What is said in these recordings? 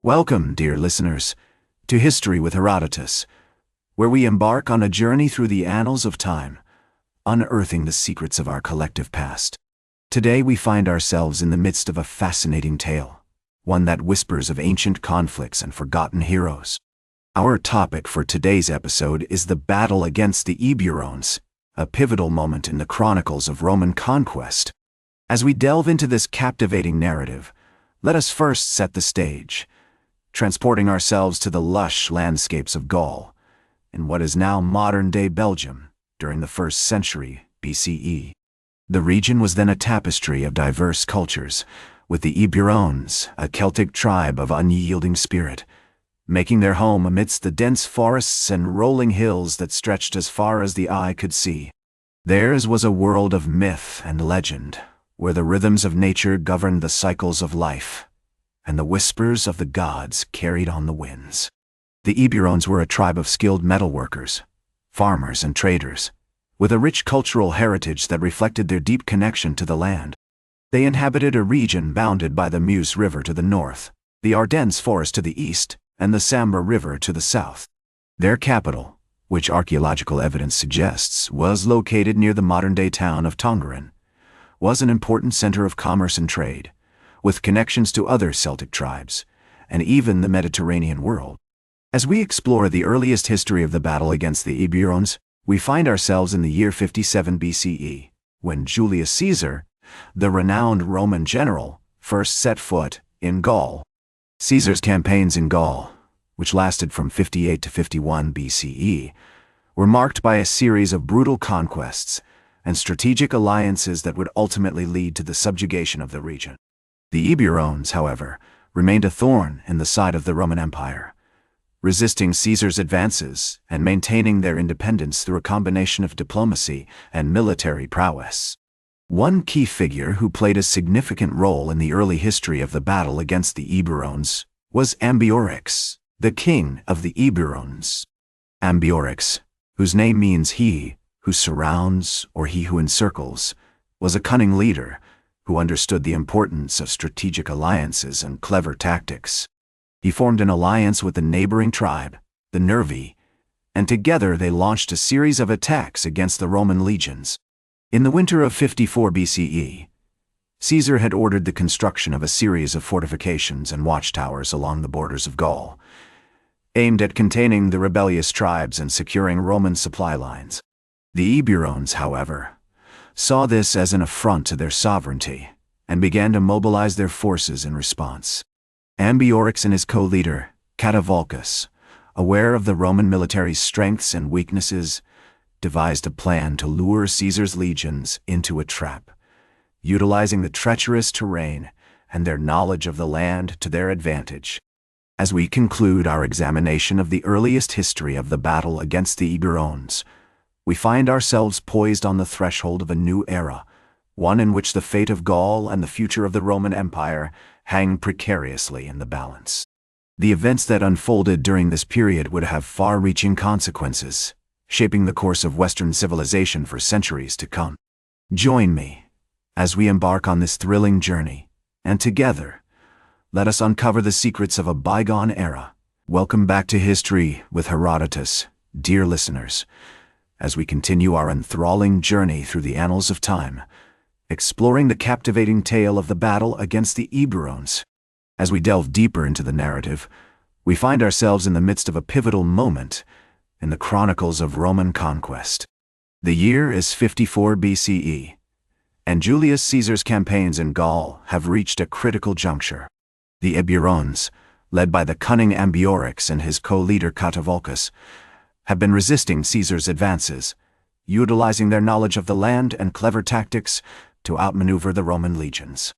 Welcome, dear listeners, to History with Herodotus, where we embark on a journey through the annals of time, unearthing the secrets of our collective past. Today we find ourselves in the midst of a fascinating tale, one that whispers of ancient conflicts and forgotten heroes. Our topic for today's episode is the battle against the Eburones, a pivotal moment in the chronicles of Roman conquest. As we delve into this captivating narrative, let us first set the stage, transporting ourselves to the lush landscapes of Gaul, in what is now modern-day Belgium, during the 1st century BCE. The region was then a tapestry of diverse cultures, with the Eburones, a Celtic tribe of unyielding spirit, making their home amidst the dense forests and rolling hills that stretched as far as the eye could see. Theirs was a world of myth and legend, where the rhythms of nature governed the cycles of life, and the whispers of the gods carried on the winds. The Eburones were a tribe of skilled metalworkers, farmers and traders, with a rich cultural heritage that reflected their deep connection to the land. They inhabited a region bounded by the Meuse River to the north, the Ardennes Forest to the east, and the Sambre River to the south. Their capital, which archaeological evidence suggests was located near the modern-day town of Tongeren, was an important center of commerce and trade, with connections to other Celtic tribes, and even the Mediterranean world. As we explore the earliest history of the battle against the Eburones, we find ourselves in the year 57 BCE, when Julius Caesar, the renowned Roman general, first set foot in Gaul. Caesar's campaigns in Gaul, which lasted from 58 to 51 BCE, were marked by a series of brutal conquests and strategic alliances that would ultimately lead to the subjugation of the region. The Eburones, however, remained a thorn in the side of the Roman Empire, resisting Caesar's advances and maintaining their independence through a combination of diplomacy and military prowess. One key figure who played a significant role in the early history of the battle against the Eburones was Ambiorix, the king of the Eburones. Ambiorix, whose name means he who surrounds or he who encircles, was a cunning leader who understood the importance of strategic alliances and clever tactics. He formed an alliance with the neighboring tribe, the Nervi, and together they launched a series of attacks against the Roman legions. In the winter of 54 BCE, Caesar had ordered the construction of a series of fortifications and watchtowers along the borders of Gaul, aimed at containing the rebellious tribes and securing Roman supply lines. The Eburones, however, saw this as an affront to their sovereignty and began to mobilize their forces in response. Ambiorix and his co-leader, Catuvolcus, aware of the Roman military's strengths and weaknesses, devised a plan to lure Caesar's legions into a trap, utilizing the treacherous terrain and their knowledge of the land to their advantage. As we conclude our examination of the earliest history of the battle against the Eburones, we find ourselves poised on the threshold of a new era, one in which the fate of Gaul and the future of the Roman Empire hang precariously in the balance. The events that unfolded during this period would have far-reaching consequences, shaping the course of Western civilization for centuries to come. Join me as we embark on this thrilling journey, and together, let us uncover the secrets of a bygone era. Welcome back to History with Herodotus, dear listeners, as we continue our enthralling journey through the annals of time, exploring the captivating tale of the battle against the Eburones. As we delve deeper into the narrative, we find ourselves in the midst of a pivotal moment in the chronicles of Roman conquest. The year is 54 BCE, and Julius Caesar's campaigns in Gaul have reached a critical juncture. The Eburones, led by the cunning Ambiorix and his co-leader Catuvolcus, have been resisting Caesar's advances, utilizing their knowledge of the land and clever tactics to outmaneuver the Roman legions.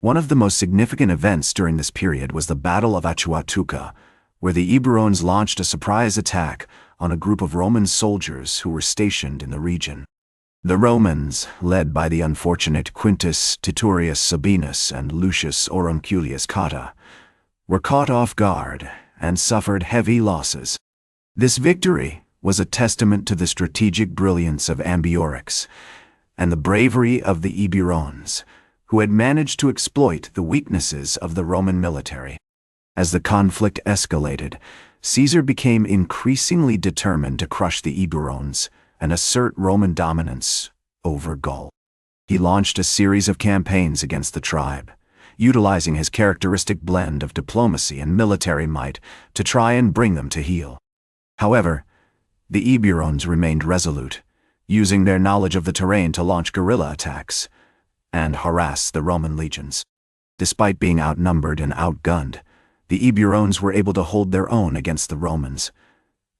One of the most significant events during this period was the Battle of Achuatuca, where the Eburones launched a surprise attack on a group of Roman soldiers who were stationed in the region. The Romans, led by the unfortunate Quintus Titurius Sabinus and Lucius Aurunculeius Cotta, were caught off guard and suffered heavy losses. This victory was a testament to the strategic brilliance of Ambiorix and the bravery of the Eburones, who had managed to exploit the weaknesses of the Roman military. As the conflict escalated, Caesar became increasingly determined to crush the Eburones and assert Roman dominance over Gaul. He launched a series of campaigns against the tribe, utilizing his characteristic blend of diplomacy and military might to try and bring them to heel. However, the Eburones remained resolute, using their knowledge of the terrain to launch guerrilla attacks and harass the Roman legions. Despite being outnumbered and outgunned, the Eburones were able to hold their own against the Romans,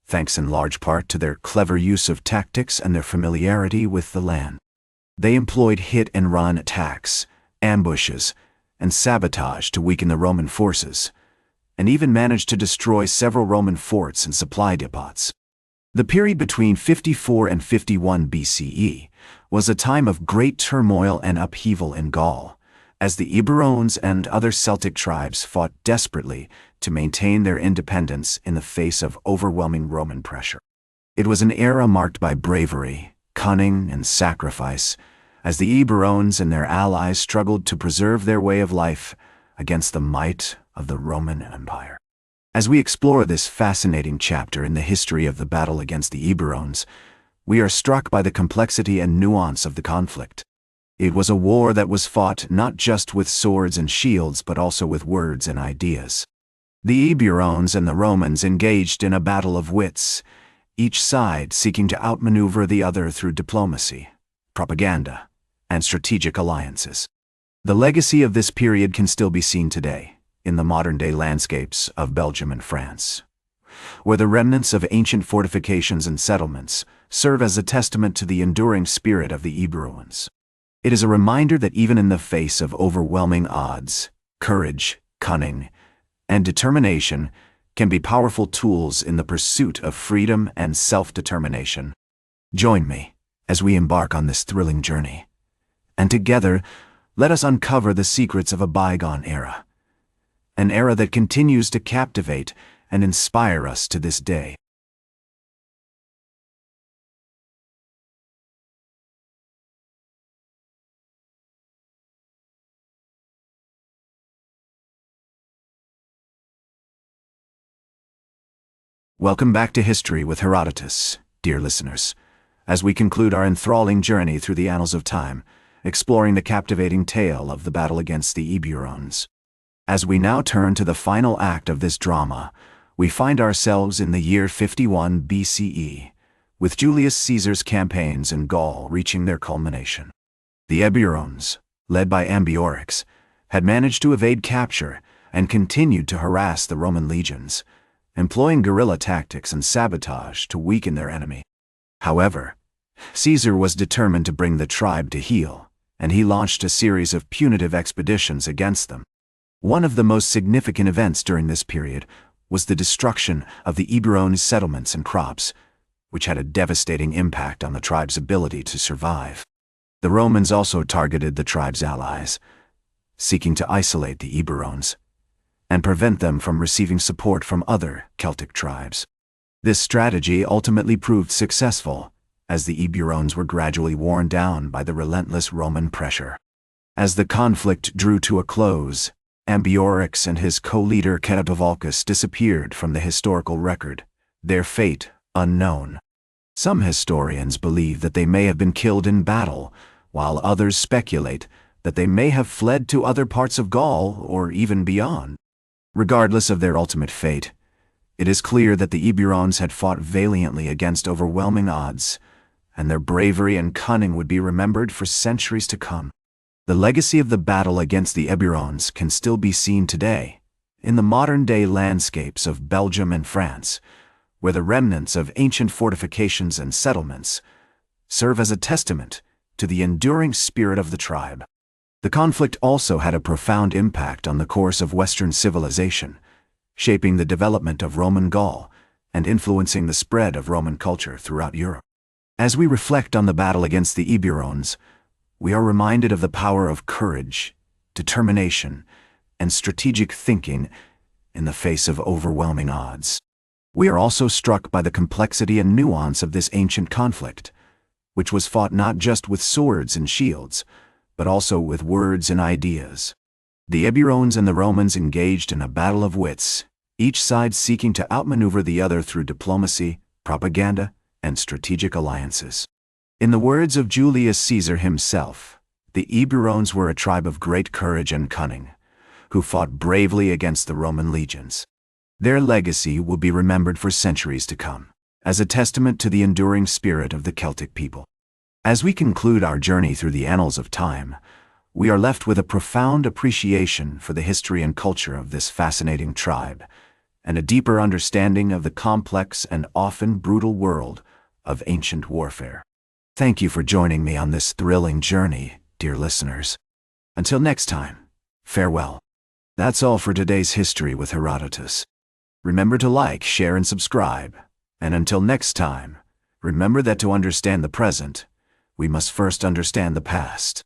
thanks in large part to their clever use of tactics and their familiarity with the land. They employed hit-and-run attacks, ambushes, and sabotage to weaken the Roman forces, and even managed to destroy several Roman forts and supply depots. The period between 54 and 51 BCE was a time of great turmoil and upheaval in Gaul, as the Eburones and other Celtic tribes fought desperately to maintain their independence in the face of overwhelming Roman pressure. It was an era marked by bravery, cunning, and sacrifice, as the Eburones and their allies struggled to preserve their way of life against the might of the Roman Empire. As we explore this fascinating chapter in the history of the battle against the Eburones, we are struck by the complexity and nuance of the conflict. It was a war that was fought not just with swords and shields, but also with words and ideas. The Eburones and the Romans engaged in a battle of wits, each side seeking to outmaneuver the other through diplomacy, propaganda, and strategic alliances. The legacy of this period can still be seen today in the modern-day landscapes of Belgium and France, where the remnants of ancient fortifications and settlements serve as a testament to the enduring spirit of the Eburones. It is a reminder that even in the face of overwhelming odds, courage, cunning, and determination can be powerful tools in the pursuit of freedom and self-determination. Join me as we embark on this thrilling journey, and together, let us uncover the secrets of a bygone era, an era that continues to captivate and inspire us to this day. Welcome back to History with Herodotus, dear listeners, as we conclude our enthralling journey through the annals of time, exploring the captivating tale of the battle against the Eburones. As we now turn to the final act of this drama, we find ourselves in the year 51 BCE, with Julius Caesar's campaigns in Gaul reaching their culmination. The Eburones, led by Ambiorix, had managed to evade capture and continued to harass the Roman legions, employing guerrilla tactics and sabotage to weaken their enemy. However, Caesar was determined to bring the tribe to heel, and he launched a series of punitive expeditions against them. One of the most significant events during this period was the destruction of the Eburones' settlements and crops, which had a devastating impact on the tribe's ability to survive. The Romans also targeted the tribe's allies, seeking to isolate the Eburones and prevent them from receiving support from other Celtic tribes. This strategy ultimately proved successful, as the Eburones were gradually worn down by the relentless Roman pressure. As the conflict drew to a close, Ambiorix and his co-leader Ctesivolcus disappeared from the historical record, their fate unknown. Some historians believe that they may have been killed in battle, while others speculate that they may have fled to other parts of Gaul or even beyond. Regardless of their ultimate fate, it is clear that the Eburones had fought valiantly against overwhelming odds, and their bravery and cunning would be remembered for centuries to come. The legacy of the battle against the Eburones can still be seen today, in the modern-day landscapes of Belgium and France, where the remnants of ancient fortifications and settlements serve as a testament to the enduring spirit of the tribe. The conflict also had a profound impact on the course of Western civilization, shaping the development of Roman Gaul and influencing the spread of Roman culture throughout Europe. As we reflect on the battle against the Eburones, we are reminded of the power of courage, determination, and strategic thinking in the face of overwhelming odds. We are also struck by the complexity and nuance of this ancient conflict, which was fought not just with swords and shields, but also with words and ideas. The Eburones and the Romans engaged in a battle of wits, each side seeking to outmaneuver the other through diplomacy, propaganda, and strategic alliances. In the words of Julius Caesar himself, the Eburones were a tribe of great courage and cunning, who fought bravely against the Roman legions. Their legacy will be remembered for centuries to come, as a testament to the enduring spirit of the Celtic people. As we conclude our journey through the annals of time, we are left with a profound appreciation for the history and culture of this fascinating tribe, and a deeper understanding of the complex and often brutal world of ancient warfare. Thank you for joining me on this thrilling journey, dear listeners. Until next time, farewell. That's all for today's History with Herodotus. Remember to like, share, and subscribe. And until next time, remember that to understand the present, we must first understand the past.